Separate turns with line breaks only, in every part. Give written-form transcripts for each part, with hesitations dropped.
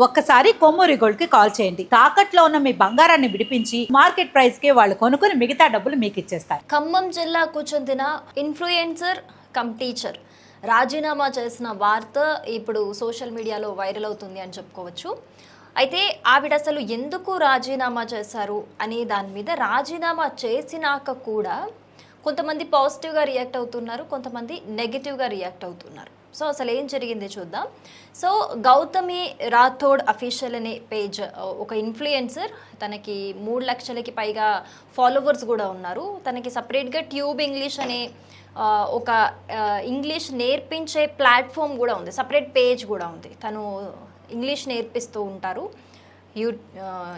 ఒక్కసారి కొమ్మూరి గోల్డ్ కి కాల్ చేయండి. తాకట్లో ఉన్న మీ బంగారాన్ని విడిపించి మార్కెట్ ప్రైస్ కి వాళ్ళు కొనుక్కుని మిగతా డబ్బులు మీకు ఇచ్చేస్తారు.
ఖమ్మం జిల్లాకు చెందిన ఇన్ఫ్లుయెన్సర్ కమ్ టీచర్ రాజీనామా చేసిన వార్త ఇప్పుడు సోషల్ మీడియాలో వైరల్ అవుతుంది అని చెప్పుకోవచ్చు. అయితే ఆవిడ అసలు ఎందుకు రాజీనామా చేశారు అనే దాని మీద రాజీనామా చేసినాక కూడా కొంతమంది పాజిటివ్గా రియాక్ట్ అవుతున్నారు, కొంతమంది నెగిటివ్గా రియాక్ట్ అవుతున్నారు. సో అసలు ఏం జరిగింది చూద్దాం. సో గౌతమి రాథోడ్ అఫీషియల్ అనే పేజ్ ఒక ఇన్ఫ్లుయెన్సర్, తనకి 3 లక్షలకి పైగా ఫాలోవర్స్ కూడా ఉన్నారు. తనకి సపరేట్గా ట్యూబ్ ఇంగ్లీష్ అనే ఒక ఇంగ్లీష్ నేర్పించే ప్లాట్ఫామ్ కూడా ఉంది, సపరేట్ పేజ్ కూడా ఉంది. తను ఇంగ్లీష్ నేర్పిస్తూ ఉంటారు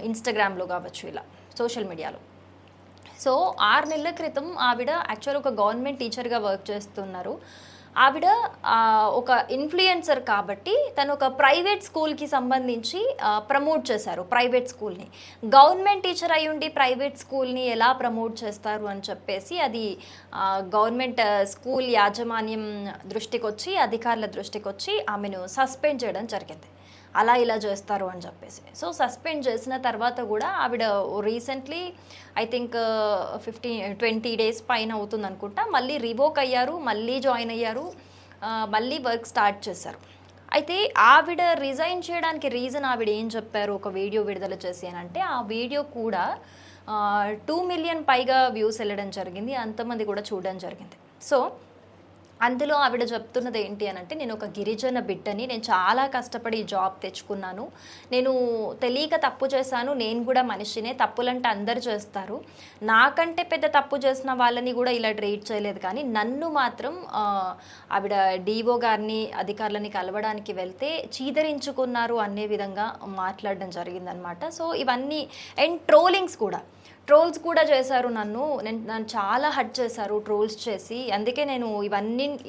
ఇన్స్టాగ్రామ్లో కావచ్చు, ఇలా సోషల్ మీడియాలో. సో 6 నెలల క్రితం ఆవిడ యాక్చువల్ ఒక గవర్నమెంట్ టీచర్గా వర్క్ చేస్తున్నారు. ఆవిడ ఒక ఇన్ఫ్లుయెన్సర్ కాబట్టి తను ఒక ప్రైవేట్ స్కూల్కి సంబంధించి ప్రమోట్ చేశారు. ప్రైవేట్ స్కూల్ని గవర్నమెంట్ టీచర్ అయి ఉండి ప్రైవేట్ స్కూల్ని ఎలా ప్రమోట్ చేస్తారు అని చెప్పేసి అది గవర్నమెంట్ స్కూల్ యాజమాన్యం దృష్టికి వచ్చి, అధికారుల దృష్టికి వచ్చి ఆమెను సస్పెండ్ చేయడం జరిగింది. అలా ఇలా చేస్తారు అని చెప్పేసి. సో సస్పెండ్ చేసిన తర్వాత కూడా ఆవిడ రీసెంట్లీ ఐ థింక్ 20 డేస్ పైన అవుతుంది అనుకుంటా, మళ్ళీ రివోక్ అయ్యారు, మళ్ళీ జాయిన్ అయ్యారు, మళ్ళీ వర్క్ స్టార్ట్ చేశారు. అయితే ఆవిడ రిజైన్ చేయడానికి రీజన్ ఆవిడ ఏం చెప్పారు ఒక వీడియో విడుదల చేసి అని అంటే, ఆ వీడియో కూడా 2 మిలియన్ పైగా వ్యూస్ వెళ్ళడం జరిగింది, అంతమంది కూడా చూడడం జరిగింది. సో అందులో ఆవిడ చెప్తున్నది ఏంటి అని అంటే, నేను ఒక గిరిజన బిడ్డని, నేను చాలా కష్టపడి జాబ్ తెచ్చుకున్నాను, నేను తెలియక తప్పు చేశాను, నేను కూడా మనిషినే, తప్పులంటే అందరు చేస్తారు, నాకంటే పెద్ద తప్పు చేసిన వాళ్ళని కూడా ఇలా ట్రీట్ చేయలేదు, కానీ నన్ను మాత్రం ఆవిడ డిఓ గారిని అధికారులని కలవడానికి వెళ్తే చీదరించుకున్నారు అనే విధంగా మాట్లాడడం జరిగిందనమాట. సో ఇవన్నీ అండ్ ట్రోల్స్ కూడా చేశారు, నన్ను చాలా హర్ట్ చేశారు ట్రోల్స్ చేసి. అందుకే నేను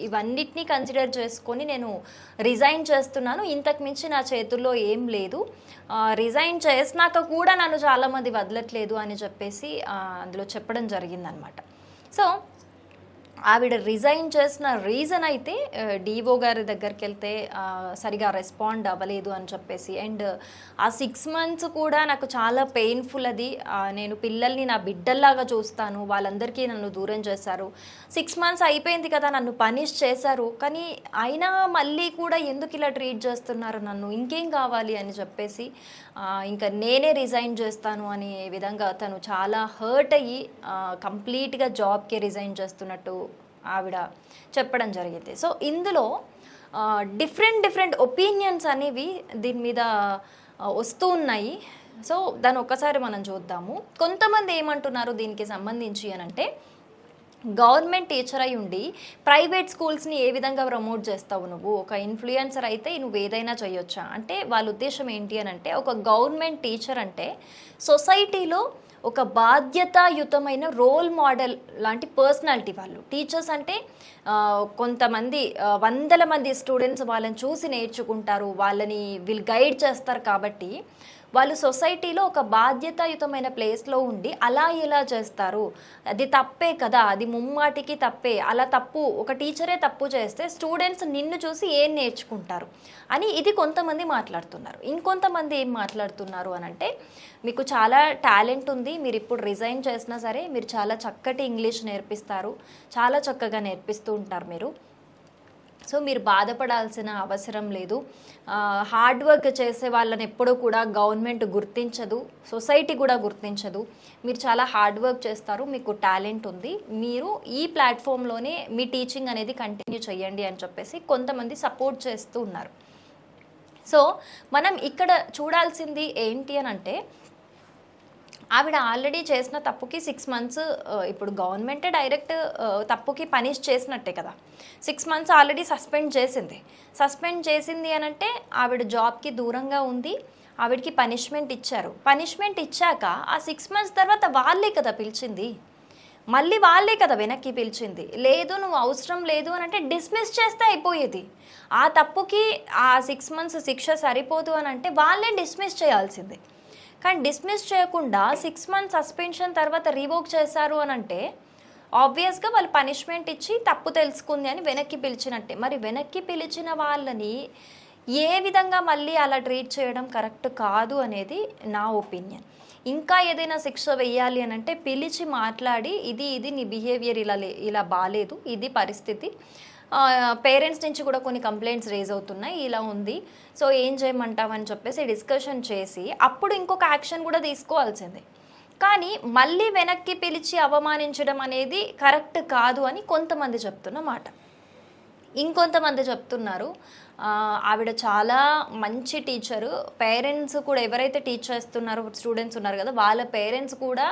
ఇవన్నిటినీ కన్సిడర్ చేసుకొని నేను రిజైన్ చేస్తున్నాను, ఇంతకు మించి నా చేతుల్లో ఏం లేదు, రిజైన్ చేసినాక కూడా నన్ను చాలామంది వదలట్లేదు అని చెప్పేసి అందులో చెప్పడం జరిగిందనమాట. సో ఆవిడ రిజైన్ చేసిన రీజన్ అయితే డిఓ గారి దగ్గరికి వెళ్తే సరిగా రెస్పాండ్ అవ్వలేదు అని చెప్పేసి, అండ్ ఆ 6 months కూడా నాకు చాలా పెయిన్ఫుల్. అది నేను పిల్లల్ని నా బిడ్డల్లాగా చూస్తాను, వాళ్ళందరికీ నన్ను దూరం చేశారు, 6 months అయిపోయింది కదా, నన్ను పనిష్ చేశారు, కానీ అయినా మళ్ళీ కూడా ఎందుకు ఇలా ట్రీట్ చేస్తున్నారు నన్ను, ఇంకేం కావాలి అని చెప్పేసి ఇంకా నేనే రిజైన్ చేస్తాను అనే విధంగా తను చాలా హర్ట్ అయ్యి కంప్లీట్గా జాబ్కి రిజైన్ చేస్తున్నట్టు ఆవిడ చెప్పడం జరిగింది. సో ఇందులో డిఫరెంట్ ఒపీనియన్స్ అనేవి దీని మీద వస్తూ ఉన్నాయి. సో దాన్ని ఒక్కసారి మనం చూద్దాము. కొంతమంది ఏమంటున్నారు దీనికి సంబంధించి అని అంటే, గవర్నమెంట్ టీచర్ అయి ఉండి ప్రైవేట్ స్కూల్స్ని ఏ విధంగా ప్రమోట్ చేస్తావు, నువ్వు ఒక ఇన్ఫ్లుయెన్సర్ అయితే నువ్వు ఏదైనా చేయొచ్చా అంటే, వాళ్ళ ఉద్దేశం ఏంటి అని అంటే, ఒక గవర్నమెంట్ టీచర్ అంటే సొసైటీలో ఒక బాధ్యతాయుతమైన రోల్ మోడల్ లాంటి పర్సనాలిటీ వాళ్ళు. టీచర్స్ అంటే కొంతమంది 100 మంది స్టూడెంట్స్ వాళ్ళని చూసి నేర్చుకుంటారు, వాళ్ళని వీళ్ళు గైడ్ చేస్తారు, కాబట్టి వాళ్ళు సొసైటీలో ఒక బాధ్యతాయుతమైన ప్లేస్లో ఉండి అలా ఇలా చేస్తారు, అది తప్పే కదా, అది ముమ్మాటికి తప్పే, అలా తప్పు, ఒక టీచరే తప్పు చేస్తే స్టూడెంట్స్ నిన్ను చూసి ఏం నేర్చుకుంటారు అని ఇది కొంతమంది మాట్లాడుతున్నారు. ఇంకొంతమంది ఏం మాట్లాడుతున్నారు అని అంటే, మీకు చాలా టాలెంట్ ఉంది, మీరు ఇప్పుడు రిజైన్ చేసినా సరే మీరు చాలా చక్కటి ఇంగ్లీష్ నేర్పిస్తారు, చాలా చక్కగా నేర్పిస్తూ ఉంటారు మీరు, సో మీరు బాధపడాల్సిన అవసరం లేదు, హార్డ్ వర్క్ చేసే వాళ్ళని ఎప్పుడూ కూడా గవర్నమెంట్ గుర్తించదు, సొసైటీ కూడా గుర్తించదు, మీరు చాలా హార్డ్ వర్క్ చేస్తారు, మీకు టాలెంట్ ఉంది, మీరు ఈ ప్లాట్ఫామ్లోనే మీ టీచింగ్ అనేది కంటిన్యూ చేయండి అని చెప్పేసి కొంతమంది సపోర్ట్ చేస్తూ ఉన్నారు. సో మనం ఇక్కడ చూడాల్సింది ఏంటి అని అంటే, ఆవిడ ఆల్రెడీ చేసిన తప్పుకి 6 months, ఇప్పుడు గవర్నమెంటే డైరెక్ట్ తప్పుకి పనిష్ చేసినట్టే కదా, 6 months ఆల్రెడీ సస్పెండ్ చేసింది అని అంటే ఆవిడ జాబ్కి దూరంగా ఉంది, ఆవిడకి పనిష్మెంట్ ఇచ్చారు. పనిష్మెంట్ ఇచ్చాక ఆ 6 months తర్వాత వాళ్ళే కదా పిలిచింది, మళ్ళీ వాళ్ళే కదా వెనక్కి పిలిచింది. లేదు నువ్వు అవసరం లేదు అని అంటే డిస్మిస్ చేస్తే అయిపోయేది. ఆ తప్పుకి ఆ 6 months శిక్ష సరిపోదు అని అంటే వాళ్ళే డిస్మిస్ చేయాల్సింది. కానీ డిస్మిస్ చేయకుండా 6 months సస్పెన్షన్ తర్వాత రివోక్ చేశారు అని అంటే ఆబ్వియస్గా వాళ్ళు పనిష్మెంట్ ఇచ్చి తప్పు తెలుసుకుంది అని వెనక్కి పిలిచినట్టే. మరి వెనక్కి పిలిచిన వాళ్ళని ఏ విధంగా మళ్ళీ అలా ట్రీట్ చేయడం కరెక్ట్ కాదు అనేది నా ఒపీనియన్. ఇంకా ఏదైనా శిక్ష వెయ్యాలి అని అంటే పిలిచి మాట్లాడి ఇది నీ బిహేవియర్ ఇలా బాలేదు, ఇది పరిస్థితి, పేరెంట్స్ నుంచి కూడా కొన్ని కంప్లైంట్స్ రేజ్ అవుతున్నాయి, ఇలా ఉంది, సో ఏం చేయమంటావని చెప్పేసి డిస్కషన్ చేసి అప్పుడు ఇంకొక యాక్షన్ కూడా తీసుకోవాల్సిందే. కానీ మళ్ళీ వెనక్కి పిలిచి అవమానించడం అనేది కరెక్ట్ కాదు అని కొంతమంది చెప్తున్న మాట. ఇంకొంతమంది చెప్తున్నారు ఆవిడ చాలా మంచి టీచరు, పేరెంట్స్ కూడా ఎవరైతే టీచ్ చేస్తున్నారో స్టూడెంట్స్ ఉన్నారు కదా వాళ్ళ పేరెంట్స్ కూడా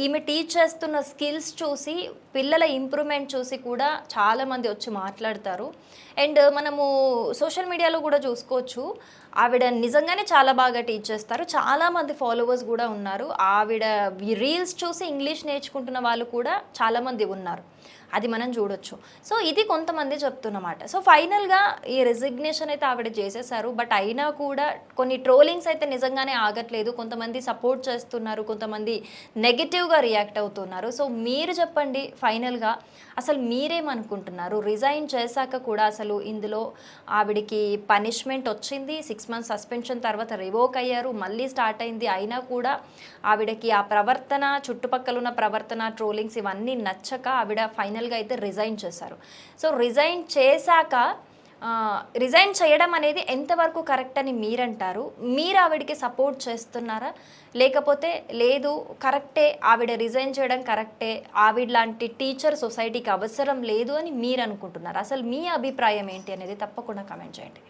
ఈమె టీచ్ చేస్తున్న స్కిల్స్ చూసి పిల్లల ఇంప్రూవ్మెంట్ చూసి కూడా చాలామంది వచ్చి మాట్లాడతారు. అండ్ మనము సోషల్ మీడియాలో కూడా చూసుకోవచ్చు, ఆవిడ నిజంగానే చాలా బాగా టీచ్ చేస్తారు, చాలామంది ఫాలోవర్స్ కూడా ఉన్నారు. ఆవిడ రీల్స్ చూసి ఇంగ్లీష్ నేర్చుకుంటున్న వాళ్ళు కూడా చాలామంది ఉన్నారు, అది మనం చూడొచ్చు. సో ఇది కొంతమంది చెప్తున్నమాట. సో ఫైనల్గా ఈ రెసిగ్నేషన్ అయితే ఆవిడ చేసేసారు. బట్ అయినా కూడా కొన్ని ట్రోలింగ్స్ అయితే నిజంగానే ఆగట్లేదు. కొంతమంది సపోర్ట్ చేస్తున్నారు, కొంతమంది నెగిటివ్గా రియాక్ట్ అవుతున్నారు. సో మీరు చెప్పండి ఫైనల్గా అసలు మీరేమనుకుంటున్నారు? రిజైన్ చేశాక కూడా అసలు ఇందులో ఆవిడికి పనిష్మెంట్ వచ్చింది, 6 months సస్పెన్షన్ తర్వాత రివోక్ అయ్యారు, మళ్ళీ స్టార్ట్ అయింది, అయినా కూడా ఆవిడకి ఆ ప్రవర్తన, చుట్టుపక్కల ఉన్న ప్రవర్తన, ట్రోలింగ్స్ ఇవన్నీ నచ్చక ఆవిడ ఫైనల్గా అయితే రిజైన్ చేశారు. సో రిజైన్ చేశాక రిజైన్ చేయడం అనేది ఎంతవరకు కరెక్ట్ అని మీరంటారు? మీరు ఆవిడకి సపోర్ట్ చేస్తున్నారా, లేకపోతే లేదు కరెక్టే ఆవిడ రిజైన్ చేయడం కరెక్టే, ఆవిడ లాంటి టీచర్ సొసైటీకి అవసరం లేదు అని మీరు అనుకుంటున్నారు? అసలు మీ అభిప్రాయం ఏంటి అనేది తప్పకుండా కామెంట్ చేయండి.